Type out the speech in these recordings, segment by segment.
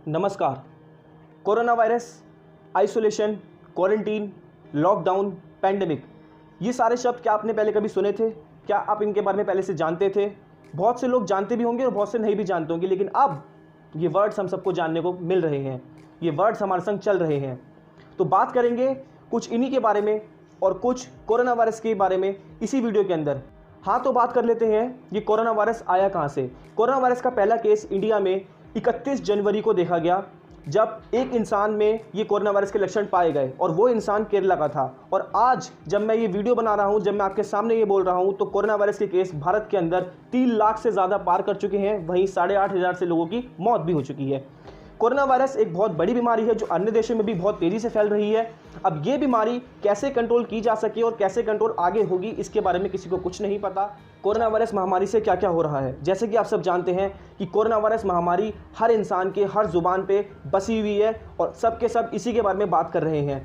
नमस्कार। Corona virus, isolation, quarantine, lockdown, pandemic, ये सारे शब्द क्या आपने पहले कभी सुने थे? क्या आप इनके बारे में पहले से जानते थे? बहुत से लोग जानते भी होंगे और बहुत से नहीं भी जानते होंगे, लेकिन अब ये वर्ड्स हम सबको जानने को मिल रहे हैं, ये वर्ड्स हमारे संग चल रहे हैं। तो बात करेंगे कुछ इन्हीं के बारे में और कुछ कोरोना वायरस के बारे में इसी वीडियो के अंदर। हाँ, तो बात कर लेते हैं ये कोरोना वायरस आया कहाँ से। कोरोना वायरस का पहला केस इंडिया में 31 जनवरी को देखा गया, जब एक इंसान में ये कोरोना वायरस के लक्षण पाए गए और वो इंसान केरला का था। और आज जब मैं ये वीडियो बना रहा हूँ, जब मैं आपके सामने ये बोल रहा हूँ, तो कोरोना वायरस के केस भारत के अंदर 3 लाख से ज़्यादा पार कर चुके हैं। वहीं 8,500 से लोगों की मौत भी हो चुकी है। कोरोना वायरस एक बहुत बड़ी बीमारी है जो अन्य देशों में भी बहुत तेज़ी से फैल रही है। अब ये बीमारी कैसे कंट्रोल की जा सके और कैसे कंट्रोल आगे होगी, इसके बारे में किसी को कुछ नहीं पता। कोरोना वायरस महामारी से क्या क्या हो रहा है, जैसे कि आप सब जानते हैं कि कोरोना वायरस महामारी हर इंसान के हर ज़ुबान पे बसी हुई है और सब के सब इसी के बारे में बात कर रहे हैं।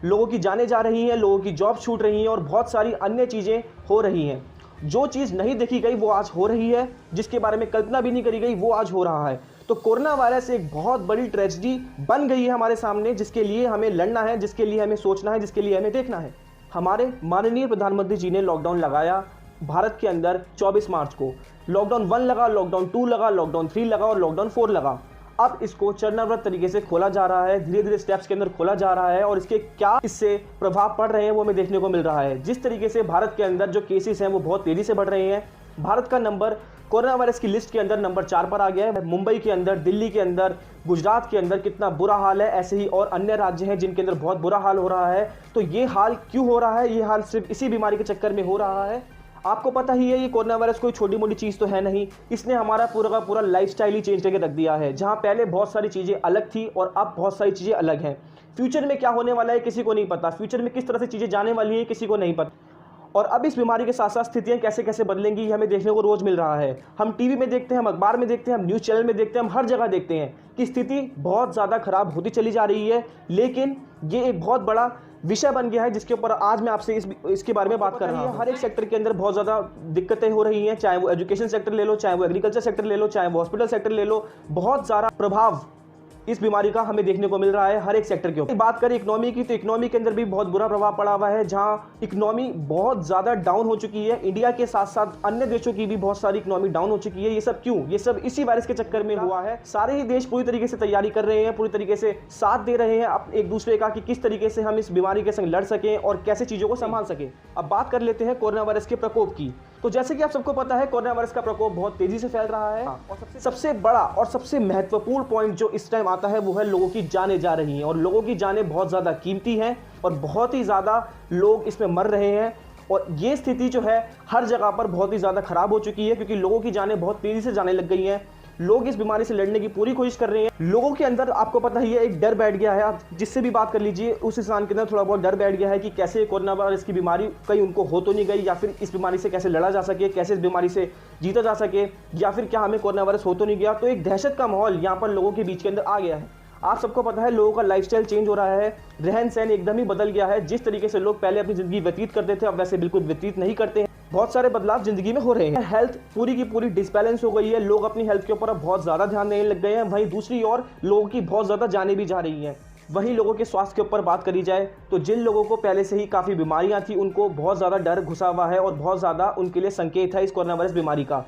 लोगों की जानें जा रही हैं, लोगों की जॉब छूट रही हैं और बहुत सारी अन्य चीज़ें हो रही हैं। जो चीज़ नहीं देखी गई वो आज हो रही है, जिसके बारे में कल्पना भी नहीं करी गई वो आज हो रहा है। तो कोरोना वायरस एक बहुत बड़ी ट्रेजेडी बन गई है हमारे सामने, जिसके लिए हमें लड़ना है, जिसके लिए हमें सोचना है, जिसके लिए हमें देखना है। हमारे माननीय प्रधानमंत्री जी ने लॉकडाउन लगाया भारत के अंदर 24 मार्च को। लॉकडाउन 1 लगा, लॉकडाउन 2 लगा, लॉकडाउन 3 लगा और लॉकडाउन 4 लगा। अब इसको चरणबद्ध तरीके से खोला जा रहा है, धीरे धीरे स्टेप्स के अंदर खोला जा रहा है और इसके क्या इससे प्रभाव पड़ रहे हैं वो हमें देखने को मिल रहा है। जिस तरीके से भारत के अंदर जो केसेस हैं वो बहुत तेज़ी से बढ़ रहे हैं। भारत का नंबर कोरोना वायरस की लिस्ट के अंदर नंबर 4 पर आ गया है। मुंबई के अंदर, दिल्ली के अंदर, गुजरात के अंदर कितना बुरा हाल है, ऐसे ही और अन्य राज्य हैं जिनके अंदर बहुत बुरा हाल हो रहा है। तो ये हाल क्यों हो रहा है? ये हाल सिर्फ इसी बीमारी के चक्कर में हो रहा है। आपको पता ही है ये कोरोना वायरस कोई छोटी मोटी चीज़ तो है नहीं, इसने हमारा पूरा का पूरा लाइफस्टाइल ही चेंज करके रख दिया है। जहाँ पहले बहुत सारी चीज़ें अलग थी और अब बहुत सारी चीज़ें अलग हैं। फ्यूचर में क्या होने वाला है किसी को नहीं पता, फ्यूचर में किस तरह से चीज़ें जाने वाली है किसी को नहीं पता। और अब इस बीमारी के साथ साथ स्थितियाँ कैसे कैसे बदलेंगी ये हमें देखने को रोज़ मिल रहा है। हम टीवी में देखते हैं, हम अखबार में देखते हैं, हम न्यूज़ चैनल में देखते हैं, हम हर जगह देखते हैं कि स्थिति बहुत ज़्यादा खराब होती चली जा रही है। लेकिन ये एक बहुत बड़ा विषय बन गया है जिसके ऊपर आज मैं आपसे इसके बारे में बात कर रहा हूँ। हर एक सेक्टर के अंदर बहुत ज़्यादा दिक्कतें हो रही हैं, चाहे वो एजुकेशन सेक्टर ले लो, चाहे वो एग्रीकल्चर सेक्टर ले लो, चाहे वो हॉस्पिटल सेक्टर ले लो। बहुत सारा प्रभाव इस बीमारी का हमें देखने को मिल रहा है हर एक सेक्टर के ऊपर। बात करें इकोनॉमी की, तो इकोनॉमी के अंदर भी बहुत बुरा प्रभाव पड़ा हुआ है, जहां इकोनॉमी बहुत ज़्यादा डाउन हो चुकी है। इंडिया के साथ साथ अन्य देशों की भी बहुत सारी इकोनॉमी डाउन हो चुकी है। ये सब क्यों? ये सब इसी वायरस के चक्कर में हुआ है। सारे ही देश पूरी तरीके से तैयारी कर रहे हैं, पूरी तरीके से साथ दे रहे हैं अब एक दूसरे का कि किस तरीके से हम इस बीमारी के संग लड़ सकें और कैसे चीज़ों को संभाल सकें। अब बात कर लेते हैं कोरोना वायरस के प्रकोप की। तो जैसे कि आप सबको पता है कोरोना वायरस का प्रकोप बहुत तेजी से फैल रहा है और सबसे बड़ा और सबसे महत्वपूर्ण पॉइंट जो इस टाइम आता है वो है लोगों की जानें जा रही हैं। और लोगों की जानें बहुत ज़्यादा कीमती हैं और बहुत ही ज़्यादा लोग इसमें मर रहे हैं। और ये स्थिति जो है हर जगह पर बहुत ही ज़्यादा ख़राब हो चुकी है, क्योंकि लोगों की जानें बहुत तेज़ी से जाने लग गई हैं। लोग इस बीमारी से लड़ने की पूरी कोशिश कर रहे हैं। लोगों के अंदर आपको पता ही है एक डर बैठ गया है। आप जिससे भी बात कर लीजिए उस इंसान के अंदर थोड़ा बहुत डर बैठ गया है कि कैसे कोरोना वायरस की बीमारी कहीं उनको हो तो नहीं गई, या फिर इस बीमारी से कैसे लड़ा जा सके, कैसे इस बीमारी से जीता जा सके, या फिर क्या हमें कोरोना वायरस हो तो नहीं गया। तो एक दहशत का माहौल यहाँ पर लोगों के बीच के अंदर आ गया है। आप सबको पता है लोगों का लाइफस्टाइल चेंज हो रहा है, रहन सहन एकदम ही बदल गया है। जिस तरीके से लोग पहले अपनी ज़िंदगी व्यतीत करते थे अब वैसे बिल्कुल व्यतीत नहीं करते हैं। बहुत सारे बदलाव ज़िंदगी में हो रहे हैं। हेल्थ पूरी की पूरी डिसबैलेंस हो गई है, लोग अपनी हेल्थ के ऊपर अब बहुत ज़्यादा ध्यान देने लग गए हैं। वहीं दूसरी ओर लोगों की बहुत ज़्यादा जानें भी जा रही हैं। वहीं लोगों के स्वास्थ्य के ऊपर बात करी जाए तो जिन लोगों को पहले से ही काफ़ी बीमारियां थी उनको बहुत ज़्यादा डर घुसा हुआ है और बहुत ज़्यादा उनके लिए संकेत है इस कोरोना वायरस बीमारी का।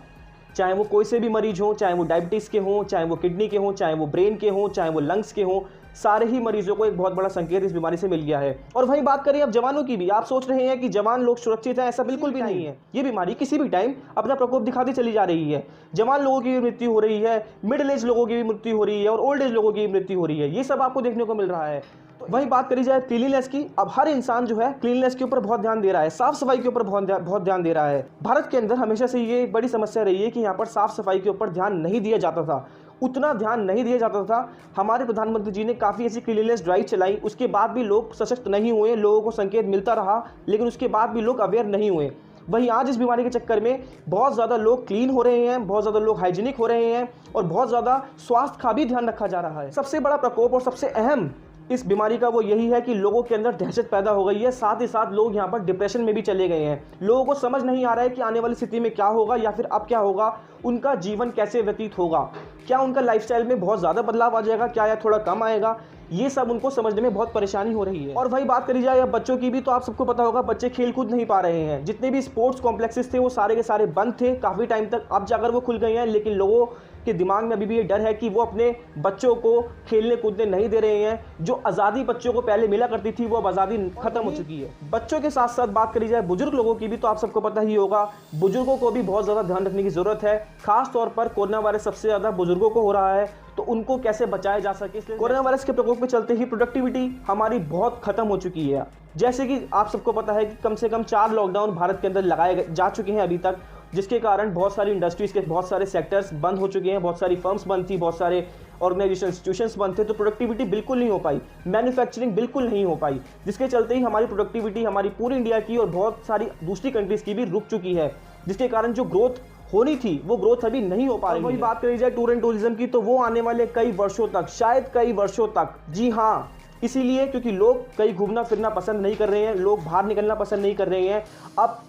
चाहे वो कोई से भी मरीज हों, चाहे वो डायबिटीज़ के हों, चाहे वो किडनी के हों, चाहे वो ब्रेन के हों, चाहे वो लंग्स के हों, सारे ही मरीजों को एक बहुत बड़ा संकेत इस बीमारी से मिल गया है। और वहीं बात करें अब जवानों की भी, आप सोच रहे हैं कि जवान लोग सुरक्षित हैं, ऐसा बिल्कुल भी नहीं है। ये बीमारी किसी भी टाइम अपना प्रकोप दिखाती चली जा रही है। जवान लोगों की भी मृत्यु हो रही है, मिडिल एज लोगों की भी मृत्यु हो रही है और ओल्ड एज लोगों की भी मृत्यु हो रही है। ये सब आपको देखने को मिल रहा है। वहीं बात करी जाए क्लीनलीनेस की, अब हर इंसान जो है क्लीनलीनेस के ऊपर बहुत ध्यान दे रहा है, साफ सफाई के ऊपर बहुत ध्यान दे रहा है। भारत के अंदर हमेशा से ये एक बड़ी समस्या रही है कि यहाँ पर साफ सफाई के ऊपर ध्यान नहीं दिया जाता था, उतना ध्यान नहीं दिया जाता था। हमारे प्रधानमंत्री जी ने काफ़ी ऐसी क्लीनलीनेस ड्राइव चलाई, उसके बाद भी लोग सशक्त नहीं हुए, लोगों को संकेत मिलता रहा लेकिन उसके बाद भी लोग अवेयर नहीं हुए। वहीं आज इस बीमारी के चक्कर में बहुत ज़्यादा लोग क्लीन हो रहे हैं, बहुत ज़्यादा लोग हाइजीनिक हो रहे हैं और बहुत ज़्यादा स्वास्थ्य का भी ध्यान रखा जा रहा है। सबसे बड़ा प्रकोप और सबसे अहम इस बीमारी का वो यही है कि लोगों के अंदर दहशत पैदा हो गई है, साथ ही साथ लोग यहाँ पर डिप्रेशन में भी चले गए हैं। लोगों को समझ नहीं आ रहा है कि आने वाली स्थिति में क्या होगा या फिर अब क्या होगा, उनका जीवन कैसे व्यतीत होगा, क्या उनका लाइफस्टाइल में बहुत ज़्यादा बदलाव आ जाएगा क्या या थोड़ा कम आएगा, ये सब उनको समझने में बहुत परेशानी हो रही है। और वही बात करी जाए अब बच्चों की भी, तो आप सबको पता होगा बच्चे खेल कूद नहीं पा रहे हैं। जितने भी स्पोर्ट्स कॉम्प्लेक्सेस थे वो सारे के सारे बंद थे काफ़ी टाइम तक, अब जाकर वो खुल गए हैं, लेकिन लोगों के दिमाग में अभी भी ये डर है कि वो अपने बच्चों को खेलने कूदने नहीं दे रहे हैं। जो आज़ादी बच्चों को पहले मिला करती थी वो अब आज़ादी खत्म हो चुकी है। बच्चों के साथ साथ बात करी जाए बुजुर्ग लोगों की भी, तो आप सबको पता ही होगा बुजुर्गों को भी बहुत ज़्यादा ध्यान रखने की ज़रूरत है। खास तौर पर कोरोना वायरस सबसे ज़्यादा बुजुर्गों को हो रहा है, तो उनको कैसे बचाया जा सके, इसलिए कोरोना वायरस के प्रकोप में चलते ही प्रोडक्टिविटी हमारी बहुत खत्म हो चुकी है। जैसे कि आप सबको पता है कि कम से कम 4 लॉकडाउन भारत के अंदर लगाए जा चुके हैं अभी तक, जिसके कारण बहुत सारी इंडस्ट्रीज के बहुत सारे सेक्टर्स बंद हो चुके हैं, बहुत सारी फर्म्स बंद थी, बहुत सारे ऑर्गेनाइजेशन इंस्टीट्यूशंस बंद थे, तो प्रोडक्टिविटी बिल्कुल नहीं हो पाई, मैन्युफैक्चरिंग बिल्कुल नहीं हो पाई, जिसके चलते ही हमारी प्रोडक्टिविटी हमारी पूरी इंडिया की और बहुत सारी दूसरी कंट्रीज की भी रुक चुकी है, जिसके कारण जो ग्रोथ होनी थी वो ग्रोथ अभी नहीं हो पा रही है। वही बात करी जाए टूर एंड टूरिज्म की, तो वो आने वाले कई वर्षों तक, शायद कई वर्षों तक, जी हाँ, इसीलिए क्योंकि लोग कहीं घूमना फिरना पसंद नहीं कर रहे हैं, लोग बाहर निकलना पसंद नहीं कर रहे हैं। अब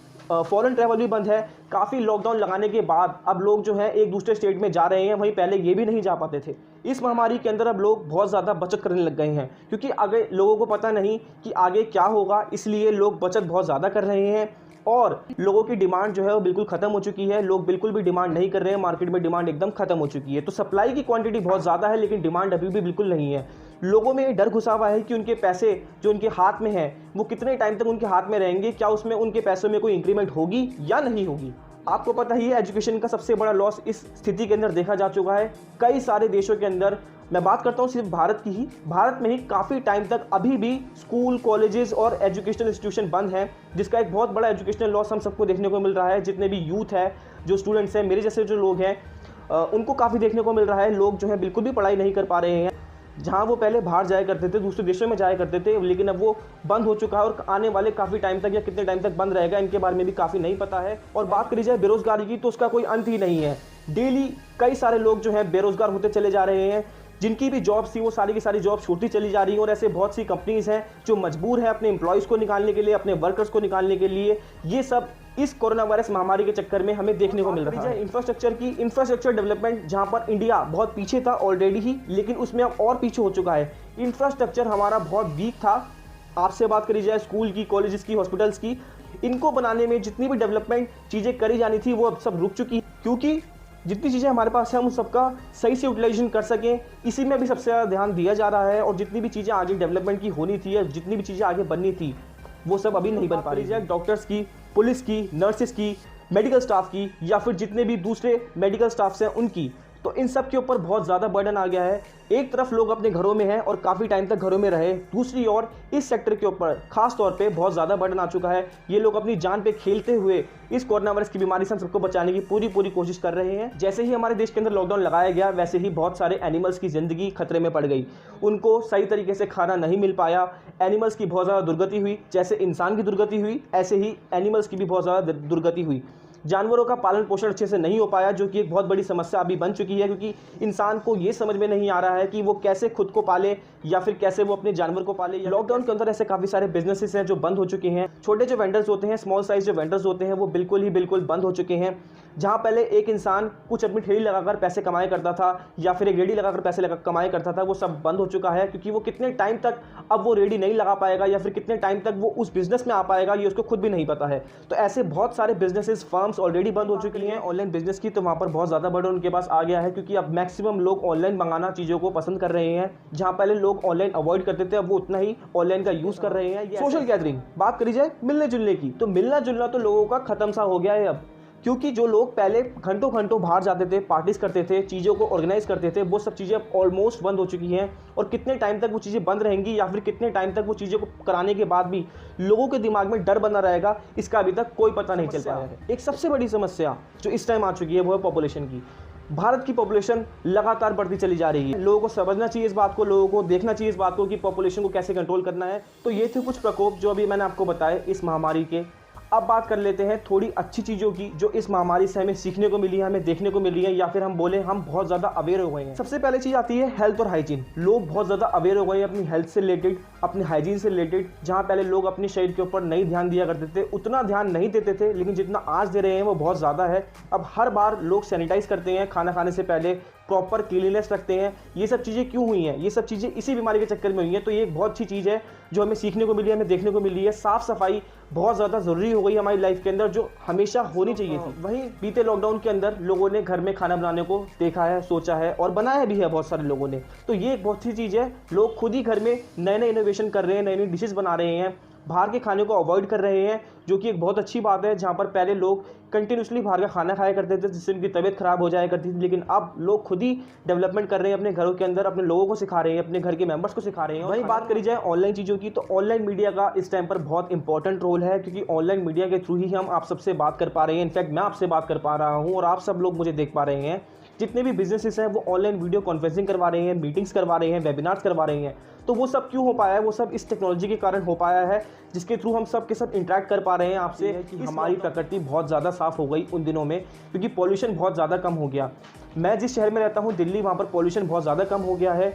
फॉरेन ट्रैवल भी बंद है। काफ़ी लॉकडाउन लगाने के बाद अब लोग जो है एक दूसरे स्टेट में जा रहे हैं, वहीं पहले ये भी नहीं जा पाते थे। इस महामारी के अंदर अब लोग बहुत ज़्यादा बचत करने लग गए हैं, क्योंकि आगे लोगों को पता नहीं कि आगे क्या होगा, इसलिए लोग बचत बहुत ज़्यादा कर रहे हैं। और लोगों की डिमांड जो है वो बिल्कुल ख़त्म हो चुकी है, लोग बिल्कुल भी डिमांड नहीं कर रहे हैं, मार्केट में डिमांड एकदम ख़त्म हो चुकी है। तो सप्लाई की क्वांटिटी बहुत ज़्यादा है, लेकिन डिमांड अभी भी बिल्कुल नहीं है। लोगों में ये डर घुसा हुआ है कि उनके पैसे जो उनके हाथ में हैं वो कितने टाइम तक उनके हाथ में रहेंगे, क्या उसमें उनके पैसों में कोई इंक्रीमेंट होगी या नहीं होगी। आपको पता ही है एजुकेशन का सबसे बड़ा लॉस इस स्थिति के अंदर देखा जा चुका है कई सारे देशों के अंदर। मैं बात करता हूँ सिर्फ भारत की ही, भारत में ही काफ़ी टाइम तक अभी भी स्कूल, कॉलेजेस और एजुकेशनल इंस्टीट्यूशन बंद हैं, जिसका एक बहुत बड़ा एजुकेशनल लॉस हम सबको देखने को मिल रहा है। जितने भी यूथ है, जो स्टूडेंट्स हैं, मेरे जैसे जो लोग हैं, उनको काफ़ी देखने को मिल रहा है। लोग जो है बिल्कुल भी पढ़ाई नहीं कर पा रहे हैं। जहाँ वो पहले बाहर जाया करते थे, दूसरे देशों में जाया करते थे, लेकिन अब वो बंद हो चुका है और आने वाले काफ़ी टाइम तक या कितने टाइम तक बंद रहेगा इनके बारे में भी काफ़ी नहीं पता है। और बात करी जाए बेरोजगारी की, तो उसका कोई अंत ही नहीं है। डेली कई सारे लोग जो हैं बेरोजगार होते चले जा रहे हैं। जिनकी भी जॉब्स थी वो सारी की सारी जॉब छूटती चली जा रही हैं, और ऐसे बहुत सी कंपनीज हैं जो मजबूर हैं अपने एम्प्लॉयज़ को निकालने के लिए, अपने वर्कर्स को निकालने के लिए। ये सब इस कोरोना वायरस महामारी के चक्कर में हमें देखने को मिल रहा है। इंफ्रास्ट्रक्चर डेवलपमेंट, जहां पर इंडिया बहुत पीछे था ऑलरेडी ही, लेकिन उसमें अब और पीछे हो चुका है। इंफ्रास्ट्रक्चर हमारा बहुत वीक था। आपसे बात करी जाए स्कूल की, कॉलेजेस की, हॉस्पिटल्स की, इनको बनाने में जितनी भी डेवलपमेंट चीज़ें करी जानी थी वो अब सब रुक चुकी, क्योंकि जितनी चीज़ें हमारे पास हैं हम सबका सही से यूटिलाइजेशन कर सकें, इसी में भी सबसे ज़्यादा ध्यान दिया जा रहा है। और जितनी भी चीज़ें आगे डेवलपमेंट की होनी थी या जितनी भी चीज़ें आगे बननी थी वो सब अभी नहीं बन पा रही है। डॉक्टर्स की, पुलिस की, नर्सेस की, मेडिकल स्टाफ की, या फिर जितने भी दूसरे मेडिकल स्टाफ्स हैं उनकी, तो इन सब के ऊपर बहुत ज़्यादा बर्डन आ गया है। एक तरफ लोग अपने घरों में हैं और काफ़ी टाइम तक घरों में रहे, दूसरी ओर इस सेक्टर के ऊपर खास तौर पे बहुत ज़्यादा बर्डन आ चुका है। ये लोग अपनी जान पे खेलते हुए इस कोरोना वायरस की बीमारी से हम सबको बचाने की पूरी कोशिश कर रहे हैं। जैसे ही हमारे देश के अंदर लॉकडाउन लगाया गया, वैसे ही बहुत सारे एनिमल्स की ज़िंदगी खतरे में पड़ गई। उनको सही तरीके से खाना नहीं मिल पाया, एनिमल्स की बहुत ज़्यादा दुर्गति हुई। जैसे इंसान की दुर्गति हुई, ऐसे ही एनिमल्स की भी बहुत ज़्यादा दुर्गति हुई। जानवरों का पालन पोषण अच्छे से नहीं हो पाया, जो कि एक बहुत बड़ी समस्या अभी बन चुकी है, क्योंकि इंसान को ये समझ में नहीं आ रहा है कि वो कैसे खुद को पाले या फिर कैसे वो अपने जानवर को पाले। लॉकडाउन के अंदर ऐसे काफ़ी सारे बिजनेसेस हैं जो बंद हो चुके हैं। छोटे जो वेंडर्स होते हैं, स्मॉल साइज जो वेंडर्स होते हैं, वो बिल्कुल बंद हो चुके हैं। जहाँ पहले एक इंसान कुछ अपनी ठेली लगाकर पैसे कमाया करता था या फिर एक रेडी लगाकर पैसे कमाया करता था, वो सब बंद हो चुका है, क्योंकि वो कितने टाइम तक अब वो रेडी नहीं लगा पाएगा या फिर कितने टाइम तक वो उस बिजनेस में आ पाएगा, ये उसको खुद भी नहीं पता है। तो ऐसे बहुत सारे बिजनेसेस, फर्म्स ऑलरेडी बंद हो चुकी हैं ऑनलाइन बिजनेस की, तो वहाँ पर बहुत ज़्यादा बर्डन उनके पास आ गया है, क्योंकि अब मैक्सिमम लोग ऑनलाइन मंगाना चीज़ों को पसंद कर रहे हैं। जहाँ पहले लोग ऑनलाइन अवॉइड करते थे, अब वो उतना ही ऑनलाइन का यूज़ कर रहे हैं। सोशल गैदरिंग, बात करी जाए मिलने जुलने की, तो मिलना जुलना तो लोगों का खत्म सा हो गया है अब, क्योंकि जो लोग पहले घंटों बाहर जाते थे, पार्टीज करते थे, चीज़ों को ऑर्गेनाइज करते थे, वो सब चीज़ें अब ऑलमोस्ट बंद हो चुकी हैं। और कितने टाइम तक वो चीज़ें बंद रहेंगी या फिर कितने टाइम तक वो चीज़ों को कराने के बाद भी लोगों के दिमाग में डर बना रहेगा, इसका अभी तक कोई पता नहीं चल पाया है। एक सबसे बड़ी समस्या जो इस टाइम आ चुकी है वो है पॉपुलेशन की। भारत की पॉपुलेशन लगातार बढ़ती चली जा रही है। लोगों को समझना चाहिए इस बात को, लोगों को देखना चाहिए इस बात को कि पॉपुलेशन को कैसे कंट्रोल करना है। तो ये थे कुछ प्रकोप जो अभी मैंने आपको बताए इस महामारी के। अब बात कर लेते हैं थोड़ी अच्छी चीज़ों की जो इस महामारी से हमें सीखने को मिली है, हमें देखने को मिल रही है, या फिर हम बोले हम बहुत ज़्यादा अवेयर हो गए हैं। सबसे पहले चीज़ आती है हेल्थ और हाइजीन। लोग बहुत ज़्यादा अवेयर हो गए हैं अपनी हेल्थ से रिलेटेड, अपनी हाइजीन से रिलेटेड। जहाँ पहले लोग अपने शरीर के ऊपर नहीं ध्यान दिया करते थे, उतना ध्यान नहीं देते थे, लेकिन जितना आज दे रहे हैं वो बहुत ज़्यादा है। अब हर बार लोग सैनिटाइज करते हैं, खाना खाने से पहले प्रॉपर क्लीनलीनेस रखते हैं। ये सब चीज़ें क्यों हुई हैं? ये सब चीज़ें इसी बीमारी के चक्कर में हुई हैं। तो ये एक बहुत अच्छी चीज़ है जो हमें सीखने को मिली है, हमें देखने को मिली है। साफ़ सफाई बहुत ज़्यादा ज़रूरी हो गई हमारी लाइफ के अंदर, जो हमेशा होनी चाहिए थी। वहीं बीते लॉकडाउन के अंदर लोगों ने घर में खाना बनाने को देखा है, सोचा है और बनाया भी है बहुत सारे लोगों ने। तो ये एक बहुत अच्छी चीज़ है। लोग खुद ही घर में नए नए इनोवेशन कर रहे हैं, नई नई डिशेज़ बना रहे हैं, बाहर के खाने को अवॉइड कर रहे हैं, जो कि एक बहुत अच्छी बात है। जहाँ पर पहले लोग कंटिन्यूसली बाहर का खाना खाया करते थे जिससे उनकी तबीयत खराब हो जाया करती थी, लेकिन अब लोग खुद ही डेवलपमेंट कर रहे हैं अपने घरों के अंदर, अपने लोगों को सिखा रहे हैं, अपने घर के मेंबर्स को सिखा रहे हैं। वहीं बात करी जाए ऑनलाइन चीज़ों की, तो ऑनलाइन मीडिया का इस टाइम पर बहुत इंपॉर्टेंट रोल है, क्योंकि ऑनलाइन मीडिया के थ्रू ही हम आप सबसे बात कर पा रहे हैं। इनफैक्ट मैं आपसे बात कर पा रहा हूँ और आप सब लोग मुझे देख पा रहे हैं। जितने भी बिजनेसेस हैं वो ऑनलाइन वीडियो कॉन्फ्रेंसिंग करवा रहे हैं, मीटिंग्स करवा रहे हैं, वेबिनार्स करवा रहे हैं। तो वो सब क्यों हो पाया है? वो सब इस टेक्नोलॉजी के कारण हो पाया है, जिसके थ्रू हम सब के सब इंटरेक्ट कर पा रहे हैं आपसे। कि हमारी प्रकृति बहुत ज़्यादा साफ़ हो गई उन दिनों में, क्योंकि पॉल्यूशन बहुत ज़्यादा कम हो गया। मैं जिस शहर में रहता हूँ दिल्ली, वहाँ पर पॉल्यूशन बहुत ज़्यादा कम हो गया है।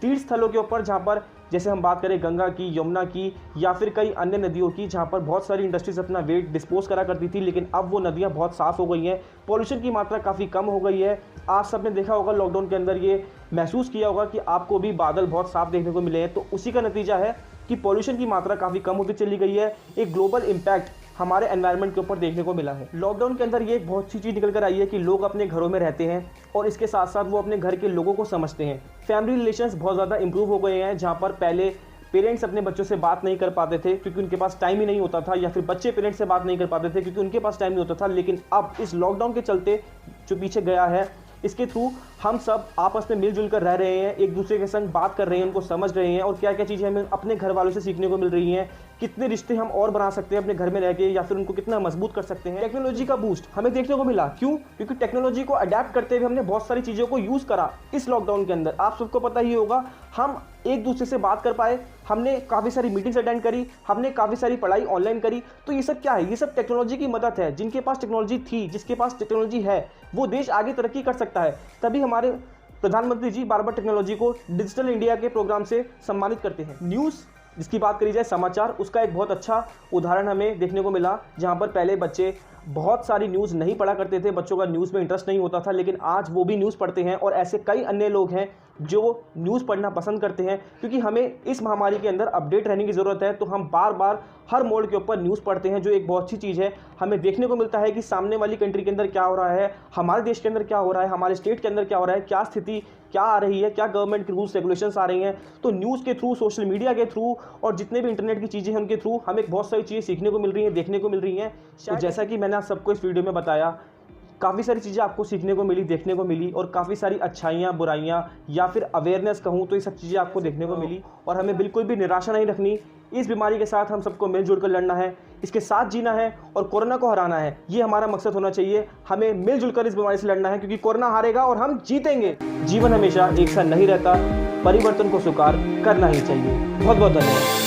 तीर्थ स्थलों के ऊपर जहाँ पर जैसे हम बात करें गंगा की, यमुना की या फिर कई अन्य नदियों की, जहाँ पर बहुत सारी इंडस्ट्रीज अपना वेस्ट डिस्पोज करा करती थी, लेकिन अब वो नदियाँ बहुत साफ़ हो गई हैं, पॉल्यूशन की मात्रा काफ़ी कम हो गई है। आप सबने देखा होगा लॉकडाउन के अंदर, ये महसूस किया होगा कि आपको भी बादल बहुत साफ देखने को मिले हैं। तो उसी का नतीजा है कि पॉल्यूशन की मात्रा काफ़ी कम होती चली गई है। एक ग्लोबल इम्पैक्ट हमारे एनवायरनमेंट के ऊपर देखने को मिला है। लॉकडाउन के अंदर ये एक बहुत सी चीज़ निकल कर आई है कि लोग अपने घरों में रहते हैं और इसके साथ साथ वो अपने घर के लोगों को समझते हैं। फैमिली रिलेशंस बहुत ज़्यादा इंप्रूव हो गए हैं, जहाँ पर पहले पेरेंट्स अपने बच्चों से बात नहीं कर पाते थे क्योंकि उनके पास टाइम ही नहीं होता था, या फिर बच्चे पेरेंट्स से बात नहीं कर पाते थे क्योंकि उनके पास टाइम नहीं होता था। लेकिन अब इस लॉकडाउन के चलते जो पीछे गया है, इसके थ्रू हम सब आपस में मिलजुल कर रह रहे हैं, एक दूसरे के संग बात कर रहे हैं, उनको समझ रहे हैं, और क्या क्या चीज़ें हमें अपने घर वालों से सीखने को मिल रही हैं। कितने रिश्ते हम और बना सकते हैं अपने घर में रह के, या फिर उनको कितना मजबूत कर सकते हैं। टेक्नोलॉजी का बूस्ट हमें देखने को मिला। क्यों? क्योंकि टेक्नोलॉजी को अडेप्ट करते हुए हमने बहुत सारी चीज़ों को यूज़ करा इस लॉकडाउन के अंदर। आप सबको पता ही होगा, हम एक दूसरे से बात कर पाए, हमने काफ़ी सारी मीटिंग्स अटेंड करी, हमने काफ़ी सारी पढ़ाई ऑनलाइन करी। तो ये सब क्या है? ये सब टेक्नोलॉजी की मदद है। जिनके पास टेक्नोलॉजी थी, जिसके पास टेक्नोलॉजी है, वो देश आगे तरक्की कर सकता है। तभी हमारे प्रधानमंत्री जी बार बार टेक्नोलॉजी को डिजिटल इंडिया के प्रोग्राम से सम्मानित करते हैं। न्यूज़ जिसकी बात करी जाए, समाचार, उसका एक बहुत अच्छा उदाहरण हमें देखने को मिला, जहाँ पर पहले बच्चे बहुत सारी न्यूज़ नहीं पढ़ा करते थे, बच्चों का न्यूज़ में इंटरेस्ट नहीं होता था, लेकिन आज वो भी न्यूज़ पढ़ते हैं। और ऐसे कई अन्य लोग हैं जो न्यूज़ पढ़ना पसंद करते हैं, क्योंकि हमें इस महामारी के अंदर अपडेट रहने की ज़रूरत है। तो हम बार बार हर मोड़ के ऊपर न्यूज़ पढ़ते हैं, जो एक बहुत अच्छी चीज़ है। हमें देखने को मिलता है कि सामने वाली कंट्री के अंदर क्या हो रहा है, हमारे देश के अंदर क्या हो रहा है, हमारे स्टेट के अंदर क्या हो रहा है, क्या स्थिति क्या आ रही है, क्या गवर्नमेंट के रूल्स रेगुलेशंस आ रही हैं। तो न्यूज़ के थ्रू, सोशल मीडिया के थ्रू और जितने भी इंटरनेट की चीज़ें हैं उनके थ्रू हमें बहुत सारी चीज़ें सीखने को मिल रही हैं, देखने को मिल रही हैं। तो जैसा कि मैंने आप सबको इस वीडियो में बताया, काफ़ी सारी चीज़ें आपको सीखने को मिली, देखने को मिली, और काफ़ी सारी अच्छाइयाँ, बुराइयाँ या फिर अवेयरनेस कहूँ तो ये सब चीज़ें आपको देखने को मिली। और हमें बिल्कुल भी निराशा नहीं रखनी। इस बीमारी के साथ हम सबको मिलजुल कर लड़ना है, इसके साथ जीना है और कोरोना को हराना है। ये हमारा मकसद होना चाहिए। हमें मिलजुल कर इस बीमारी से लड़ना है, क्योंकि कोरोना हारेगा और हम जीतेंगे। जीवन हमेशा एक सा नहीं रहता, परिवर्तन को स्वीकार करना ही चाहिए। बहुत बहुत धन्यवाद।